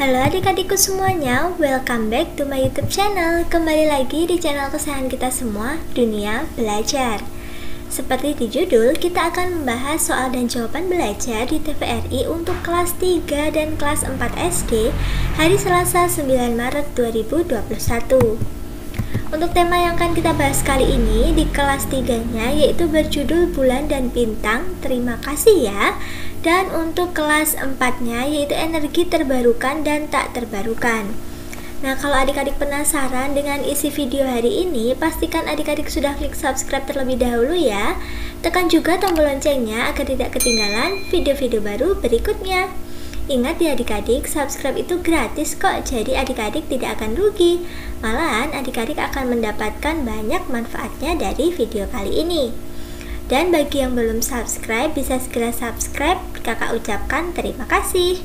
Halo adik-adikku semuanya, welcome back to my YouTube channel. Kembali lagi di channel kesayangan kita semua, Dunia Belajar. Seperti di judul, kita akan membahas soal dan jawaban belajar di TVRI untuk kelas 3 dan kelas 4 SD hari Selasa 9 Maret 2021. Untuk tema yang akan kita bahas kali ini di kelas 3-nya yaitu berjudul Bulan dan Bintang. Terima kasih ya. Dan untuk kelas 4-nya yaitu energi terbarukan dan tak terbarukan. Nah, kalau adik-adik penasaran dengan isi video hari ini, pastikan adik-adik sudah klik subscribe terlebih dahulu ya. Tekan juga tombol loncengnya agar tidak ketinggalan video-video baru berikutnya. Ingat ya adik-adik, subscribe itu gratis kok, jadi adik-adik tidak akan rugi. Malahan adik-adik akan mendapatkan banyak manfaatnya dari video kali ini. Dan bagi yang belum subscribe, bisa segera subscribe. Kakak ucapkan terima kasih.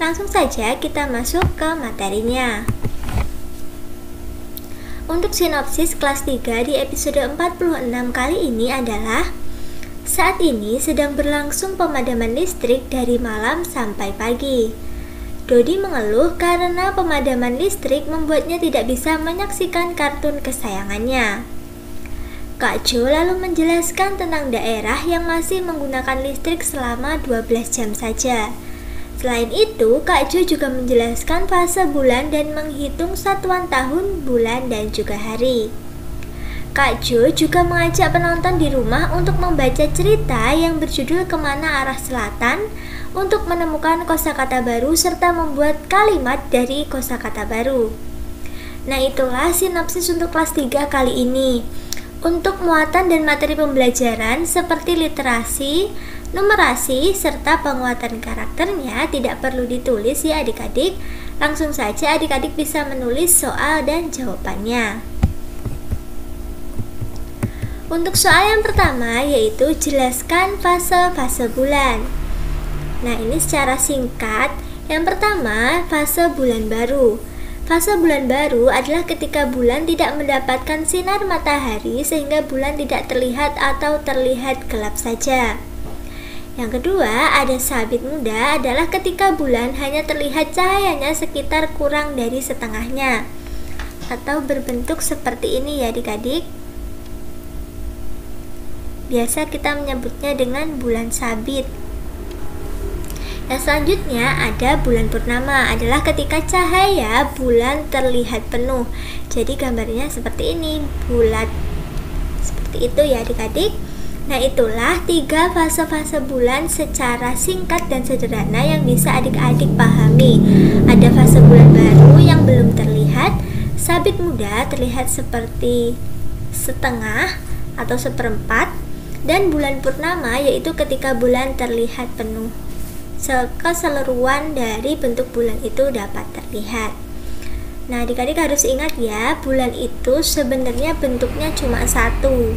Langsung saja kita masuk ke materinya. Untuk sinopsis kelas 3 di episode 46 kali ini adalah: saat ini sedang berlangsung pemadaman listrik dari malam sampai pagi. Dodi mengeluh karena pemadaman listrik membuatnya tidak bisa menyaksikan kartun kesayangannya. Kak Jo lalu menjelaskan tentang daerah yang masih menggunakan listrik selama 12 jam saja. Selain itu, Kak Jo juga menjelaskan fase bulan dan menghitung satuan tahun, bulan, dan juga hari. Kak Jo juga mengajak penonton di rumah untuk membaca cerita yang berjudul Kemana Arah Selatan untuk menemukan kosakata baru serta membuat kalimat dari kosakata baru. Nah, itulah sinopsis untuk kelas 3 kali ini. Untuk muatan dan materi pembelajaran seperti literasi, numerasi, serta penguatan karakternya tidak perlu ditulis ya adik-adik. Langsung saja adik-adik bisa menulis soal dan jawabannya. Untuk soal yang pertama yaitu jelaskan fase-fase bulan. Nah, ini secara singkat. Yang pertama, fase bulan baru. Fase bulan baru adalah ketika bulan tidak mendapatkan sinar matahari sehingga bulan tidak terlihat atau terlihat gelap saja. Yang kedua, ada sabit muda adalah ketika bulan hanya terlihat cahayanya sekitar kurang dari setengahnya atau berbentuk seperti ini ya adik-adik. Biasa kita menyebutnya dengan bulan sabit. Yang selanjutnya ada bulan purnama, adalah ketika cahaya bulan terlihat penuh. Jadi gambarnya seperti ini, bulat. Seperti itu ya adik-adik. Nah, itulah 3 fase-fase bulan secara singkat dan sederhana yang bisa adik-adik pahami. Ada fase bulan baru yang belum terlihat, sabit muda terlihat seperti setengah atau seperempat, dan bulan purnama yaitu ketika bulan terlihat penuh. Keseluruhan dari bentuk bulan itu dapat terlihat. Nah, adik-adik harus ingat ya, bulan itu sebenarnya bentuknya cuma satu,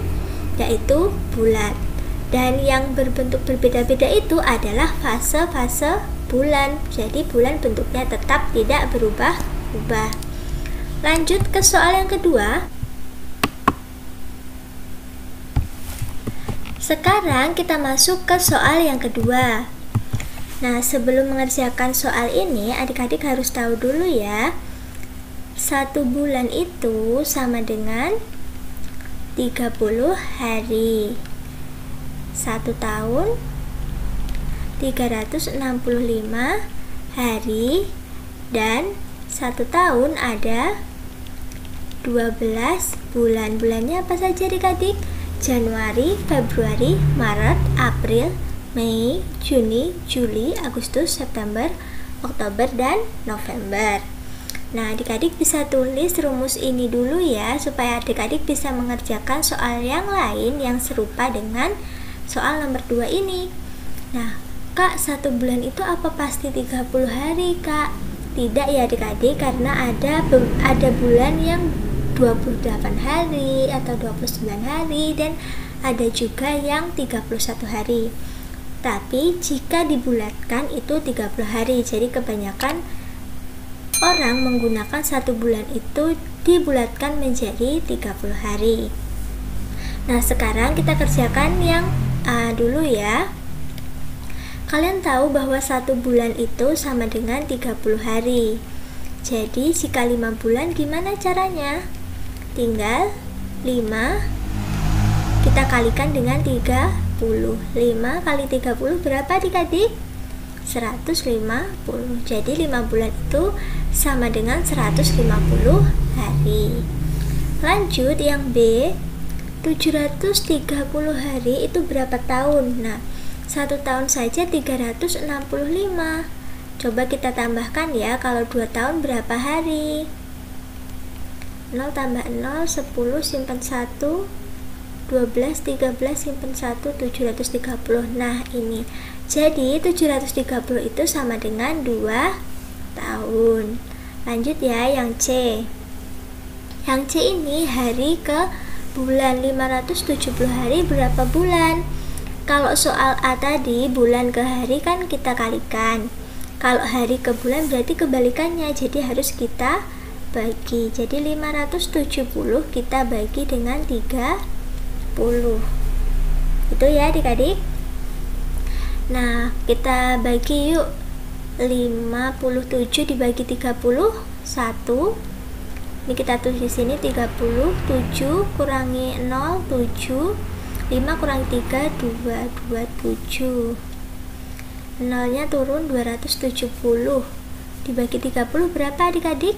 yaitu bulat. Dan yang berbentuk berbeda-beda itu adalah fase-fase bulan. Jadi bulan bentuknya tetap tidak berubah-ubah. Lanjut ke soal yang kedua. Sekarang kita masuk ke soal yang kedua. Nah, sebelum mengerjakan soal ini, adik-adik harus tahu dulu ya, 1 bulan itu sama dengan 30 hari. 1 tahun 365 hari, dan 1 tahun ada 12 bulan. Bulannya apa saja adik-adik? Januari, Februari, Maret, April, Mei, Juni, Juli, Agustus, September, Oktober, dan November. Nah, adik-adik bisa tulis rumus ini dulu ya, supaya adik-adik bisa mengerjakan soal yang lain yang serupa dengan soal nomor 2 ini. Nah, Kak, 1 bulan itu apa pasti 30 hari, Kak? Tidak ya adik-adik, karena ada bulan yang 28 hari atau 29 hari, dan ada juga yang 31 hari. Tapi jika dibulatkan itu 30 hari. Jadi kebanyakan orang menggunakan 1 bulan itu dibulatkan menjadi 30 hari. Nah, sekarang kita kerjakan yang A dulu ya. Kalian tahu bahwa 1 bulan itu sama dengan 30 hari. Jadi jika 5 bulan gimana caranya? Tinggal 5 kita kalikan dengan 30. 5 kali 30 berapa adik-adik? 150. Jadi 5 bulan itu sama dengan 150 hari. Lanjut yang B, 730 hari itu berapa tahun? Nah, 1 tahun saja 365. Coba kita tambahkan ya, kalau 2 tahun berapa hari? 0 tambah 0, 10 simpan 1, 12, 13 simpan 1, 730. Nah ini, jadi 730 itu sama dengan 2 tahun. Lanjut ya yang C. Yang C ini hari ke bulan, 570 hari berapa bulan? Kalau soal A tadi bulan ke hari kan kita kalikan. Kalau hari ke bulan berarti kebalikannya, jadi harus kita bagi. Jadi 570 kita bagi dengan 30. Itu ya adik-adik. Nah, kita bagi yuk. 57 dibagi 31. Ini kita tulis di sini 37 kurangi 0, 7. 5 kurangi 3, 2, 27. 0-nya turun 270. Dibagi 30 berapa adik-adik?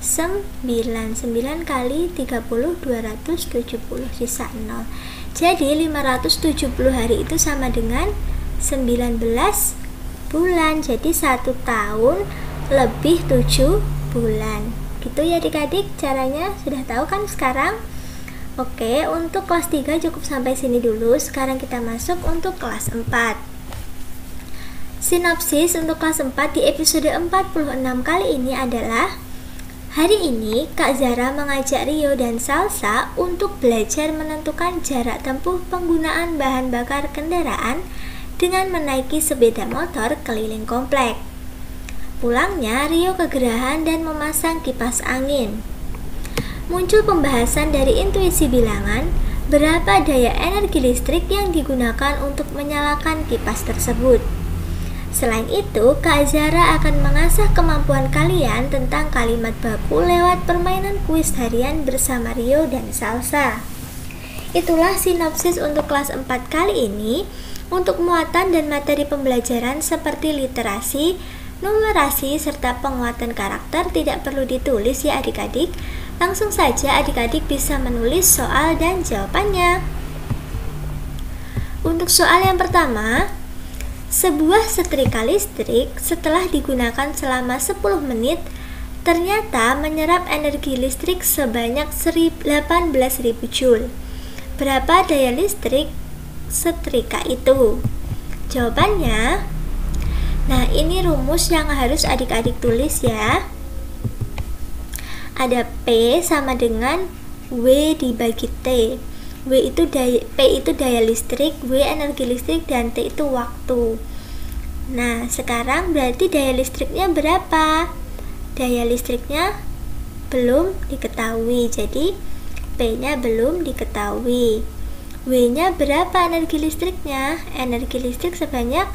9. 9 kali 30, 270. Sisa 0. Jadi 570 hari itu sama dengan 19 bulan. Jadi 1 tahun lebih 7 bulan. Gitu ya adik-adik caranya. Sudah tahu kan sekarang? Oke, untuk kelas 3 cukup sampai sini dulu. Sekarang kita masuk untuk kelas 4. Sinopsis untuk kelas 4 di episode 46 kali ini adalah: hari ini Kak Zara mengajak Rio dan Salsa untuk belajar menentukan jarak tempuh penggunaan bahan bakar kendaraan dengan menaiki sepeda motor keliling komplek. Pulangnya, Rio kegerahan dan memasang kipas angin. Muncul pembahasan dari intuisi bilangan, berapa daya energi listrik yang digunakan untuk menyalakan kipas tersebut. Selain itu, Kak Zara akan mengasah kemampuan kalian tentang kalimat baku lewat permainan kuis harian bersama Rio dan Salsa. Itulah sinopsis untuk kelas 4 kali ini. Untuk muatan dan materi pembelajaran seperti literasi, numerasi, serta penguatan karakter tidak perlu ditulis ya adik-adik. Langsung saja adik-adik bisa menulis soal dan jawabannya. Untuk soal yang pertama, sebuah setrika listrik setelah digunakan selama 10 menit ternyata menyerap energi listrik sebanyak 18.000 Joule. Berapa daya listrik setrika itu? Jawabannya, nah ini rumus yang harus adik-adik tulis ya. Ada P sama dengan W dibagi T. P itu daya listrik, W energi listrik, dan T itu waktu. Nah, sekarang berarti daya listriknya berapa? Daya listriknya belum diketahui, jadi P-nya belum diketahui. W-nya berapa energi listriknya? Energi listrik sebanyak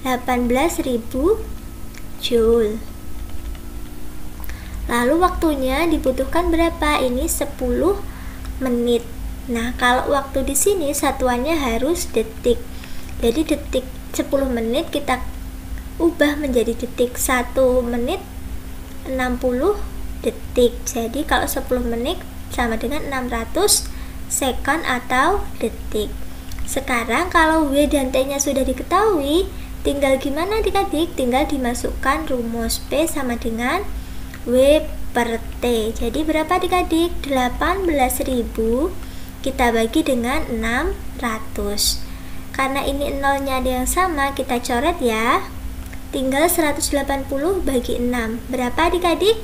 18.000 Joule. Lalu waktunya dibutuhkan berapa? Ini 10 menit. Nah, kalau waktu di sini satuannya harus detik. Jadi detik 10 menit kita ubah menjadi detik. 1 menit 60 detik. Jadi kalau 10 menit sama dengan 600 second atau detik. Sekarang kalau W dan T-nya sudah diketahui, tinggal gimana adik-adik? Tinggal dimasukkan rumus P sama dengan W per T. Jadi berapa adik-adik? 18.000 kita bagi dengan 600. Karena ini nolnya ada yang sama, kita coret ya. Tinggal 180 bagi 6. Berapa adik-adik?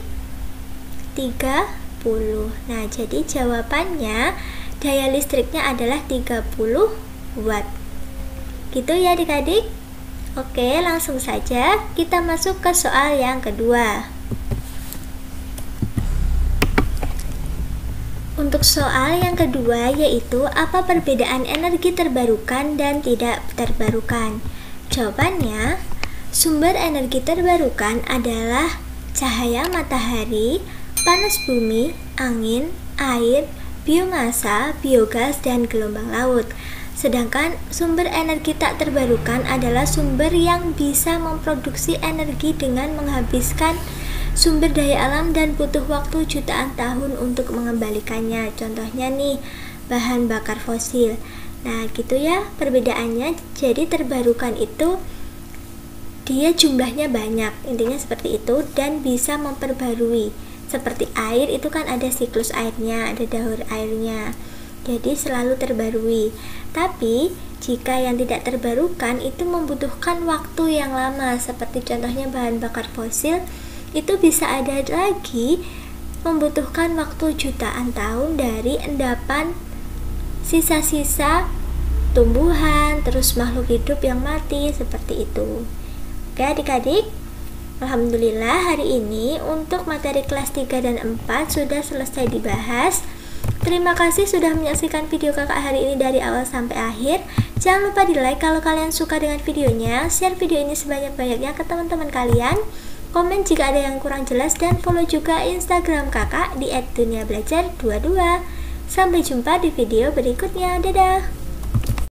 30. Nah, jadi jawabannya daya listriknya adalah 30 watt. Gitu ya adik-adik. Oke, langsung saja kita masuk ke soal yang kedua. untuk soal yang kedua, yaitu apa perbedaan energi terbarukan dan tidak terbarukan? Jawabannya, sumber energi terbarukan adalah cahaya matahari, panas bumi, angin, air, biomasa, biogas, dan gelombang laut. Sedangkan sumber energi tak terbarukan adalah sumber yang bisa memproduksi energi dengan menghabiskan sumber daya alam dan butuh waktu jutaan tahun untuk mengembalikannya. Contohnya nih, bahan bakar fosil. Nah, gitu ya perbedaannya. Jadi terbarukan itu dia jumlahnya banyak, intinya seperti itu, dan bisa memperbarui. Seperti air itu kan ada siklus airnya, ada daur airnya, jadi selalu terbarui. Tapi jika yang tidak terbarukan itu membutuhkan waktu yang lama, seperti contohnya bahan bakar fosil, itu bisa ada lagi membutuhkan waktu jutaan tahun dari endapan sisa-sisa tumbuhan, terus makhluk hidup yang mati, seperti itu. Oke adik-adik, alhamdulillah hari ini untuk materi kelas 3 dan 4 sudah selesai dibahas. Terima kasih sudah menyaksikan video kakak hari ini dari awal sampai akhir. Jangan lupa di like kalau kalian suka dengan videonya, share video ini sebanyak-banyaknya ke teman-teman kalian, komen jika ada yang kurang jelas, dan follow juga Instagram kakak di @duniabelajar22. Sampai jumpa di video berikutnya, dadah.